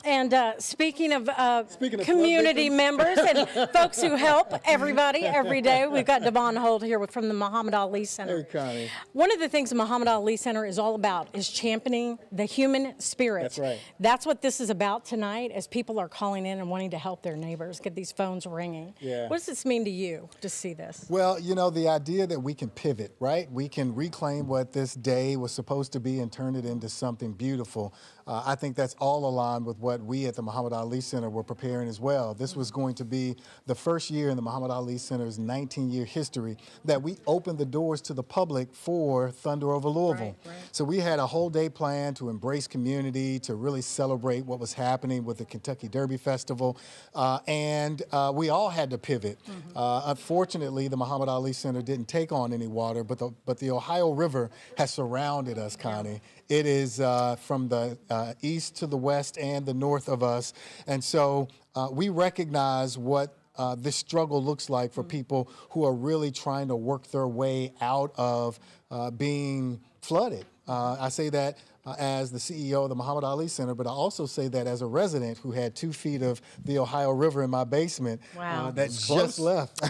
And speaking of community members and folks who help everybody every day, we've got DeVone Holt here from the Muhammad Ali Center. Hey, Connie. One of the things the Muhammad Ali Center is all about is championing the human spirit. That's right. That's what this is about tonight, as people are calling in and wanting to help their neighbors, get these phones ringing. Yeah. What does this mean to you to see this? Well, you know, the idea that we can pivot, right? We can reclaim what this day was supposed to be and turn it into something beautiful. I think that's all aligned with what we at the Muhammad Ali Center were preparing as well. This was going to be the first year in the Muhammad Ali Center's 19-year history that we opened the doors to the public for Thunder over Louisville. Right. So we had a whole day plan to embrace community, to really celebrate what was happening with the Kentucky Derby Festival, and we all had to pivot. Unfortunately, the Muhammad Ali Center didn't take on any water, but the Ohio River has surrounded us, Connie. It is from the east to the west and the north of us. And so we recognize what this struggle looks like for people who are really trying to work their way out of being flooded. I say that as the CEO of the Muhammad Ali Center, but I also say that as a resident who had 2 feet of the Ohio River in my basement. Wow. That just left.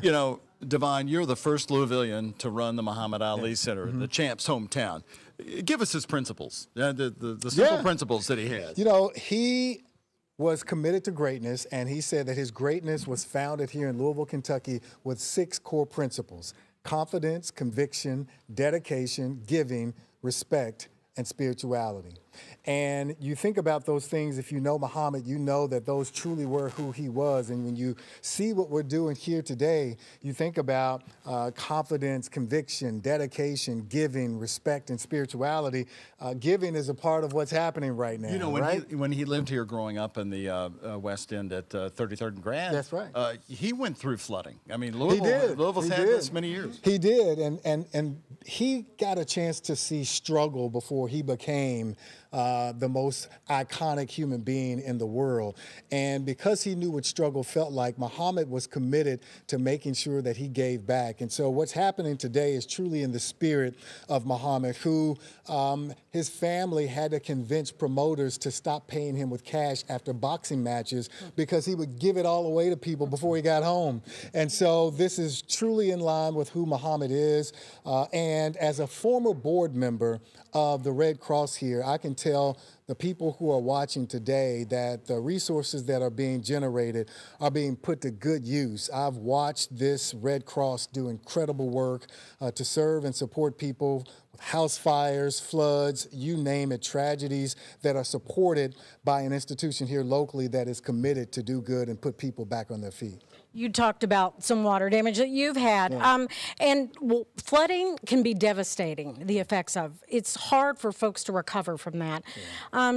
You know, DeVone, you're the first Louisvillian to run the Muhammad Ali Center, the champ's hometown. Give us his principles, the simple principles that he had. You know, he was committed to greatness, and he said that his greatness was founded here in Louisville, Kentucky, with 6 core principles: confidence, conviction, dedication, giving, respect, and spirituality. And you think about those things, if you know Muhammad, you know that those truly were who he was. And when you see what we're doing here today, you think about confidence, conviction, dedication, giving, respect, and spirituality. Giving is a part of what's happening right now. You know, when he lived here growing up in the West End at 33rd and Grand, that's right. He went through flooding. I mean, He Louisville's had did. this many years. He did, and he got a chance to see struggle before he became the most iconic human being in the world. And because he knew what struggle felt like, Muhammad was committed to making sure that he gave back. And so what's happening today is truly in the spirit of Muhammad, who his family had to convince promoters to stop paying him with cash after boxing matches because he would give it all away to people before he got home. And so this is truly in line with who Muhammad is. And as a former board member of the Red Cross here, I can tell the people who are watching today that the resources that are being generated are being put to good use. I've watched this Red Cross do incredible work to serve and support people with house fires, floods, you name it, tragedies that are supported by an institution here locally that is committed to do good and put people back on their feet. You talked about some water damage that you've had, and flooding can be devastating, the effects of. It's hard for folks to recover from that.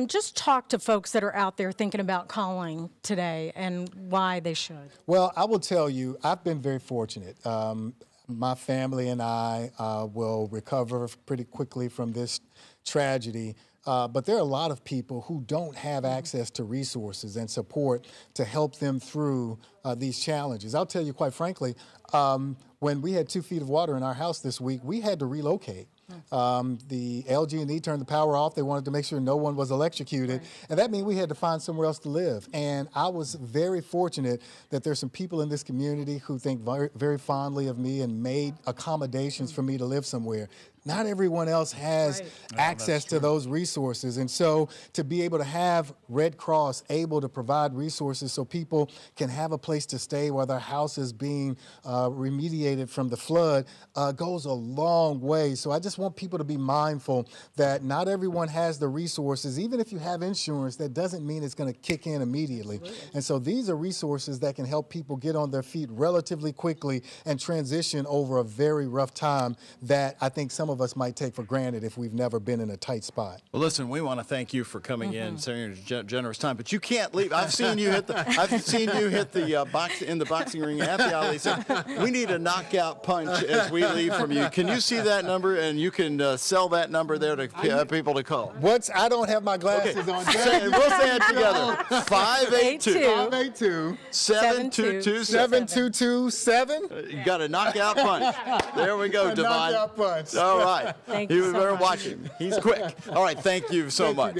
Just talk to folks that are out there thinking about calling today and why they should. Well, I will tell you, I've been very fortunate. My family and I will recover pretty quickly from this tragedy. But there are a lot of people who don't have access to resources and support to help them through these challenges. I'll tell you, quite frankly, when we had 2 feet of water in our house this week, we had to relocate. The LG&E turned the power off. They wanted to make sure no one was electrocuted. And that meant we had to find somewhere else to live. And I was very fortunate that there's some people in this community who think very, very fondly of me and made accommodations for me to live somewhere. Not everyone else has access to those resources. And so to be able to have Red Cross able to provide resources so people can have a place to stay while their house is being remediated from the flood goes a long way. So I just want people to be mindful that not everyone has the resources. Even if you have insurance, that doesn't mean it's going to kick in immediately. Absolutely. And so these are resources that can help people get on their feet relatively quickly and transition over a very rough time that I think some of us might take for granted if we've never been in a tight spot. Well, listen, we want to thank you for coming in, sharing your generous time, but you can't leave. I've seen you hit the box in the boxing ring at the Ali Center. We need a knockout punch as we leave from you. Can you see that number, and you can sell that number there to people to call? I don't have my glasses on. We'll say it together. 582 7227 7227. You got a knockout punch. There we go, DeVone. Knockout punch. All right. Thank you so better much. watch him. He's quick. All right. Thank you so much.